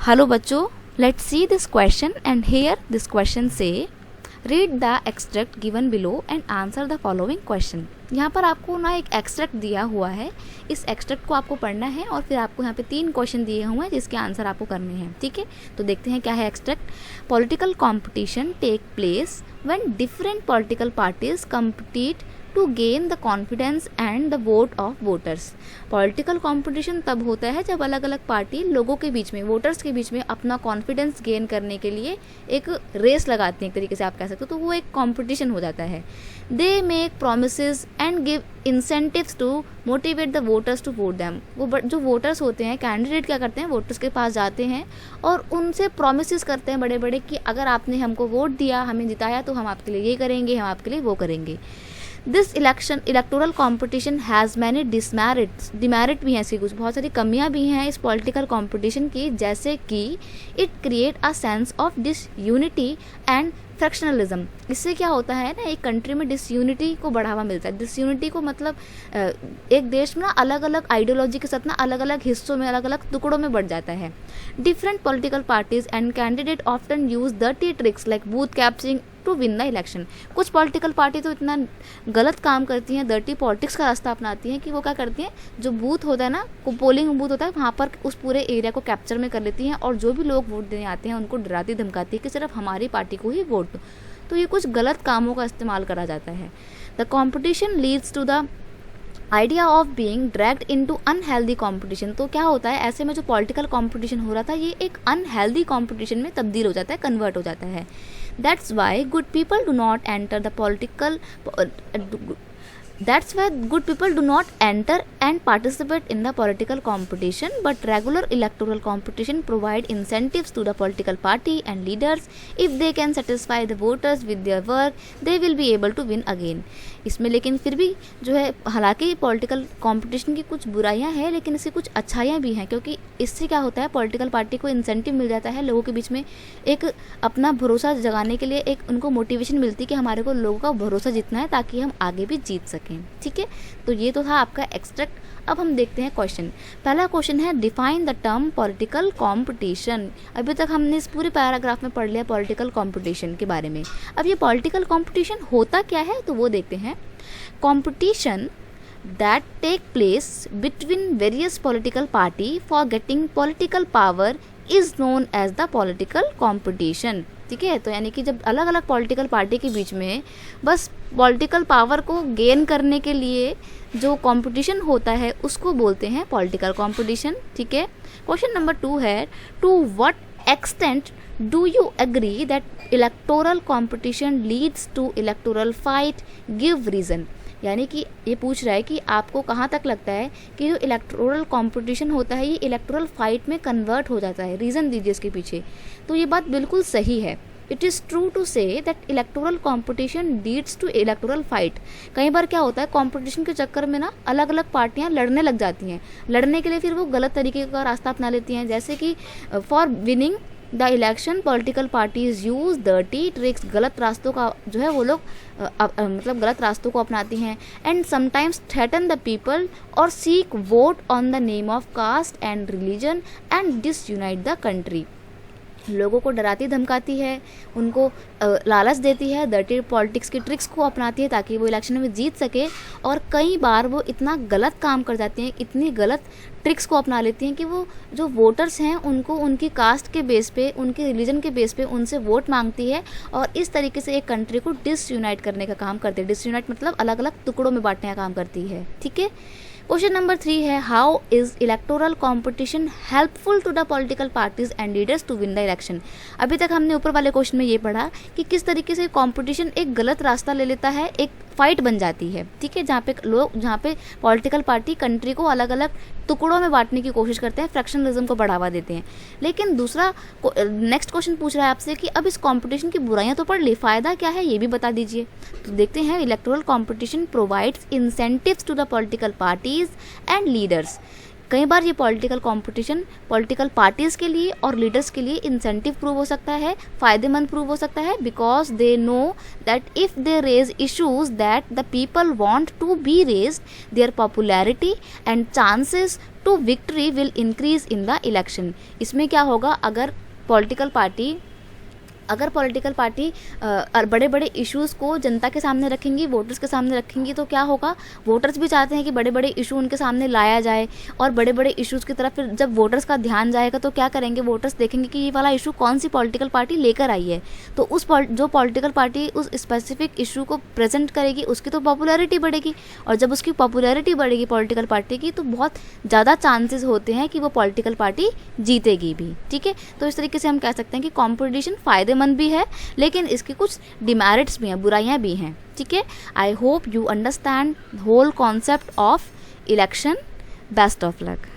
Hello बच्चों, let's see this question and here this question से read the extract given below and answer the following question. यहाँ पर आपको ना एक एक्सट्रैक्ट दिया हुआ है, इस एक्सट्रैक्ट को आपको पढ़ना है और फिर आपको यहाँ पे 3 क्वेश्चन दिए हुए हैं जिसके आंसर आपको करने हैं। ठीक है, तो देखते हैं क्या है extract. Political competition take place when different political parties compete to gain the confidence and the vote of voters. Political competition तब होता है जब अलग अलग पार्टी लोगों के बीच में, वोटर्स के बीच में अपना कॉन्फिडेंस गेन करने के लिए एक रेस लगाती हैं, एक तरीके से आप कह सकते हो, तो वो एक कॉम्पिटिशन हो जाता है। They make promises and give incentives to motivate the voters to vote them. वो जो वोटर्स होते हैं, कैंडिडेट क्या करते हैं, वोटर्स के पास जाते हैं और उनसे प्रोमिसेस करते हैं बड़े बड़े कि अगर आपने हमको वोट दिया, हमें जिताया, तो हम आपके लिए ये करेंगे, हम आपके लिए वो करेंगे। This electoral competition has many demerits, demerit भी हैं इसकी, कुछ बहुत सारी कमियां भी हैं इस पॉलिटिकल कॉम्पिटिशन की, जैसे कि it create a sense of disunity and factionalism. इससे क्या होता है ना, एक कंट्री में डिसयूनिटी को बढ़ावा मिलता है। डिसयूनिटी को मतलब एक देश में ना अलग अलग आइडियोलॉजी के साथ ना अलग अलग हिस्सों में, अलग अलग टुकड़ों में बढ़ जाता है। Different political parties and candidate often use dirty tricks like booth capturing to win the election. कुछ पॉलिटिकल पार्टी तो इतना गलत काम करती हैं, डर्टी पॉलिटिक्स का रास्ता अपनाती हैं कि वो क्या करती हैं, जो बूथ होता है ना, पोलिंग बूथ होता है, वहाँ पर उस पूरे एरिया को कैप्चर में कर लेती हैं और जो भी लोग वोट देने आते हैं उनको डराती धमकाती है कि सिर्फ हमारी पार्टी को ही वोट दो। तो ये कुछ गलत कामों का इस्तेमाल करा जाता है। The competition leads to the idea of being dragged into unhealthy competition. तो क्या होता है, ऐसे में जो पॉलिटिकल कॉम्पिटिशन हो रहा था ये एक अनहेल्दी कॉम्पिटिशन में तब्दील हो जाता है, कन्वर्ट हो जाता है। That's why good people do not enter the political That's why good people do not enter and participate in the political competition, but regular electoral competition provide incentives to the political party and leaders. If they can satisfy the voters with their work, they will be able to win again. इसमें लेकिन फिर भी जो है, हालांकि political competition की कुछ बुराइयां हैं लेकिन इससे कुछ अच्छाइयां भी हैं, क्योंकि इससे क्या होता है, पॉलिटिकल पार्टी को इंसेंटिव मिल जाता है, लोगों के बीच में एक अपना भरोसा जगाने के लिए एक उनको मोटिवेशन मिलती है कि हमारे को लोगों का भरोसा जीतना है ताकि हम आगे भी जीत सकें। ठीक है, तो ये तो था आपका एक्सट्रैक्ट। अब हम देखते हैं क्वेश्चन। पहला क्वेश्चन है define the term political competition. अभी तक हमने इस पूरे पैराग्राफ में पढ़ लिया पॉलिटिकल कंपटीशन के बारे में। अब ये पॉलिटिकल कंपटीशन होता क्या है तो वो देखते हैं। Competition that take place between various political party for getting political power is known as the political competition. ठीक है, तो यानी कि जब अलग अलग पॉलिटिकल पार्टी के बीच में बस पॉलिटिकल पावर को गेन करने के लिए जो कंपटीशन होता है उसको बोलते हैं पॉलिटिकल कंपटीशन। ठीक है, क्वेश्चन नंबर 2 है to what extent do you agree that electoral competition leads to electoral fight, give reason. यानी कि ये पूछ रहा है कि आपको कहाँ तक लगता है कि जो इलेक्टोरल कंपटीशन होता है ये इलेक्टोरल फाइट में कन्वर्ट हो जाता है, रीज़न दीजिए इसके पीछे। तो ये बात बिल्कुल सही है। It is true to say that electoral competition leads to electoral fight. कई बार क्या होता है, कंपटीशन के चक्कर में ना अलग अलग पार्टियां लड़ने लग जाती हैं, लड़ने के लिए फिर वो गलत तरीके का रास्ता अपना लेती हैं, जैसे कि for winning the election political parties use dirty tricks. गलत रास्तों का जो है वो लोग मतलब गलत रास्तों को अपनाती हैं। And sometimes threaten the people और seek vote on the name of caste and religion and disunite the country. लोगों को डराती धमकाती है, उनको लालच देती है, डर्टी पॉलिटिक्स की ट्रिक्स को अपनाती है ताकि वो इलेक्शन में जीत सके। और कई बार वो इतना गलत काम कर जाती हैं, इतनी गलत ट्रिक्स को अपना लेती हैं कि वो जो वोटर्स हैं उनको उनकी कास्ट के बेस पे, उनके रिलीजन के बेस पे उनसे वोट मांगती है और इस तरीके से एक कंट्री को डिसयूनाइट करने का काम करती है। डिसयूनाइट मतलब अलग अलग टुकड़ों में बांटने का काम करती है। ठीक है, क्वेश्चन नंबर 3 है how is electoral competition helpful to the political parties and leaders to win the election. अभी तक हमने ऊपर वाले क्वेश्चन में ये पढ़ा कि किस तरीके से कंपटीशन एक गलत रास्ता ले लेता है, एक फाइट बन जाती है। ठीक है, जहाँ पे पॉलिटिकल पार्टी कंट्री को अलग अलग टुकड़ों में बांटने की कोशिश करते हैं, फ्रैक्शनलिज्म को बढ़ावा देते हैं। लेकिन दूसरा नेक्स्ट क्वेश्चन पूछ रहा है आपसे कि अब इस कंपटीशन की बुराइयां तो पढ़ ली, फायदा क्या है ये भी बता दीजिए। तो देखते हैं, electoral competition provides incentives to the political parties and leaders. कई बार ये पॉलिटिकल कंपटीशन पॉलिटिकल पार्टीज़ के लिए और लीडर्स के लिए इंसेंटिव प्रूव हो सकता है, फ़ायदेमंद प्रूव हो सकता है, because they know that if they raise issues that the people want to be raised, their popularity and chances to victory will increase in the election. इसमें क्या होगा, अगर पॉलिटिकल पार्टी बड़े बड़े इश्यूज़ को जनता के सामने रखेंगी, वोटर्स के सामने रखेंगी, तो क्या होगा, वोटर्स भी चाहते हैं कि बड़े बड़े इशू उनके सामने लाया जाए, और बड़े बड़े इश्यूज़ की तरफ फिर जब वोटर्स का ध्यान जाएगा तो क्या करेंगे, वोटर्स देखेंगे कि ये वाला इशू कौन सी पॉलिटिकल पार्टी लेकर आई है, तो जो पॉलिटिकल पार्टी उस स्पेसिफिक इशू को प्रेजेंट करेगी उसकी तो पॉपुलैरिटी बढ़ेगी, और जब उसकी पॉपुलैरिटी बढ़ेगी पॉलिटिकल पार्टी की, तो बहुत ज़्यादा चांसेस होते हैं कि वो पॉलिटिकल पार्टी जीतेगी भी। ठीक है, तो इस तरीके से हम कह सकते हैं कि कॉम्पिटिशन फ़ायदेमंद भी है, लेकिन इसके कुछ डिमेरिट्स भी हैं, बुराइयां भी हैं। ठीक है, I hope you understand whole concept of election. Best of luck.